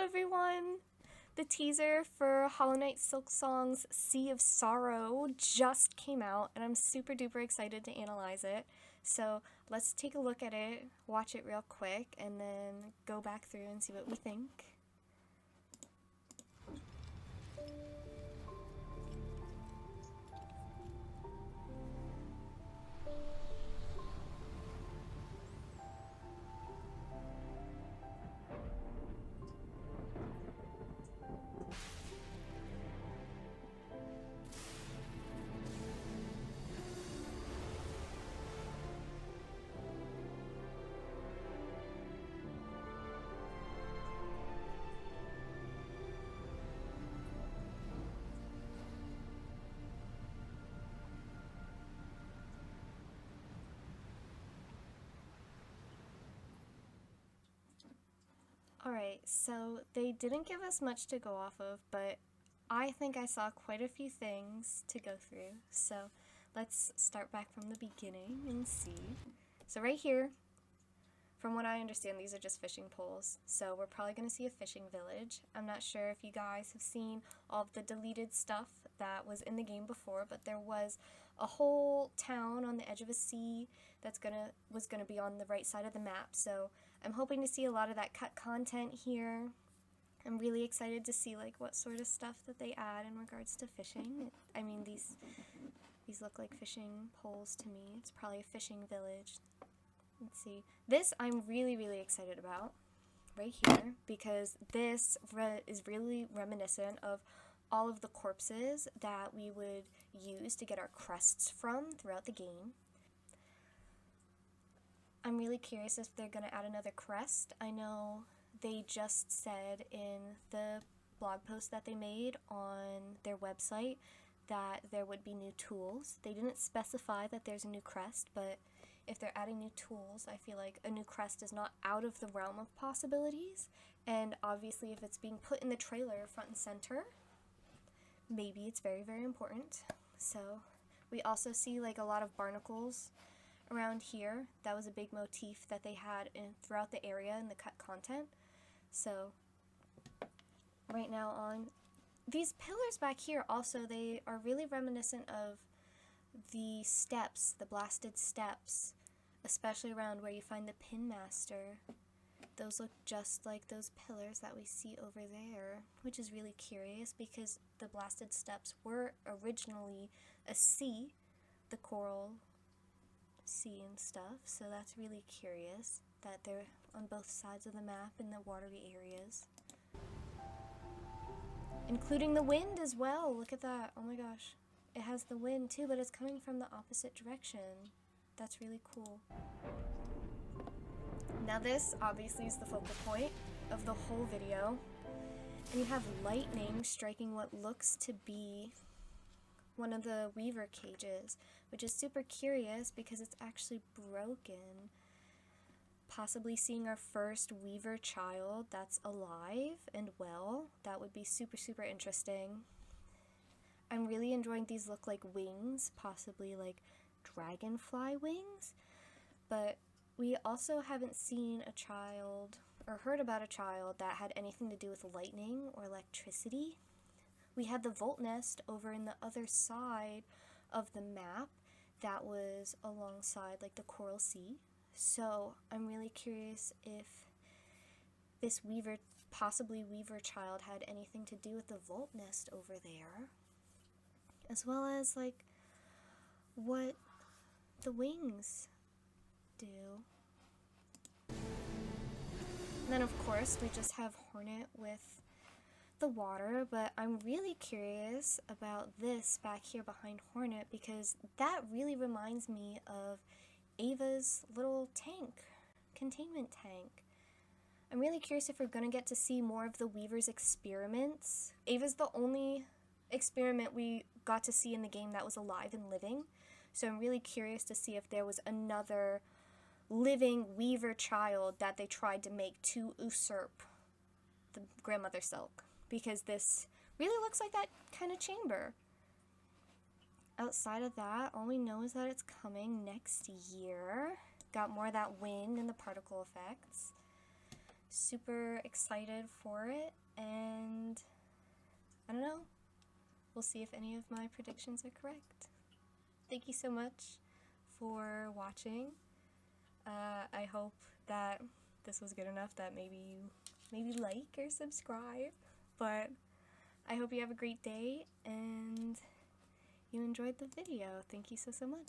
everyone! The teaser for Hollow Knight Silksong's Sea of Sorrow just came out, and I'm super duper excited to analyze it. So let's take a look at it, watch it real quick, and then go back through and see what we think. Alright, so they didn't give us much to go off of, but I think I saw quite a few things to go through. So let's start back from the beginning and see. So right here, from what I understand, these are just fishing poles. So we're probably going to see a fishing village. I'm not sure if you guys have seen all of the deleted stuff that was in the game before, but there was a whole town on the edge of a sea that's was gonna be on the right side of the map. So I'm hoping to see a lot of that cut content here. I'm really excited to see like what sort of stuff that they add in regards to fishing. I mean, these look like fishing poles to me. It's probably a fishing village. Let's see. This I'm really excited about right here, because this is really reminiscent of all of the corpses that we would use to get our crests from throughout the game. I'm really curious if they're going to add another crest. I know they just said in the blog post that they made on their website that there would be new tools. They didn't specify that there's a new crest, but if they're adding new tools, I feel like a new crest is not out of the realm of possibilities. And obviously if it's being put in the trailer front and center, maybe it's very important. So we also see like a lot of barnacles around here. That was a big motif that they had throughout the area in the cut content. So right now on these pillars back here also, they are really reminiscent of the steps, the blasted steps, especially around where you find the pin master. Those look just like those pillars that we see over there, which is really curious because the blasted steps were originally a sea, the coral sea and stuff, so that's really curious that they're on both sides of the map in the watery areas. Including the wind as well, look at that, oh my gosh. It has the wind too, but it's coming from the opposite direction. That's really cool. Now this obviously is the focal point of the whole video, and you have lightning striking what looks to be one of the weaver cages, which is super curious because it's actually broken. Possibly seeing our first weaver child that's alive and well. That would be super interesting. I'm really enjoying these look like wings, possibly like dragonfly wings, but we also haven't seen a child or heard about a child that had anything to do with lightning or electricity. We had the Volt Nest over in the other side of the map that was alongside like the Coral Sea. So I'm really curious if this possibly weaver child had anything to do with the Volt Nest over there, as well as like what the wings do. And then of course we just have Hornet with the water, but I'm really curious about this back here behind Hornet because that really reminds me of Ava's little tank, containment tank. I'm really curious if we're gonna get to see more of the Weaver's experiments. Ava's the only experiment we got to see in the game that was alive and living, so I'm really curious to see if there was another living Weaver child that they tried to make to usurp the Grandmother Silk, because this really looks like that kind of chamber. Outside of that, all we know is that it's coming next year. Got more of that wind and the particle effects. super excited for it, and I don't know, we'll see if any of my predictions are correct. Thank you so much for watching. I hope that this was good enough that maybe you like or subscribe, but I hope you have a great day and you enjoyed the video. Thank you so much.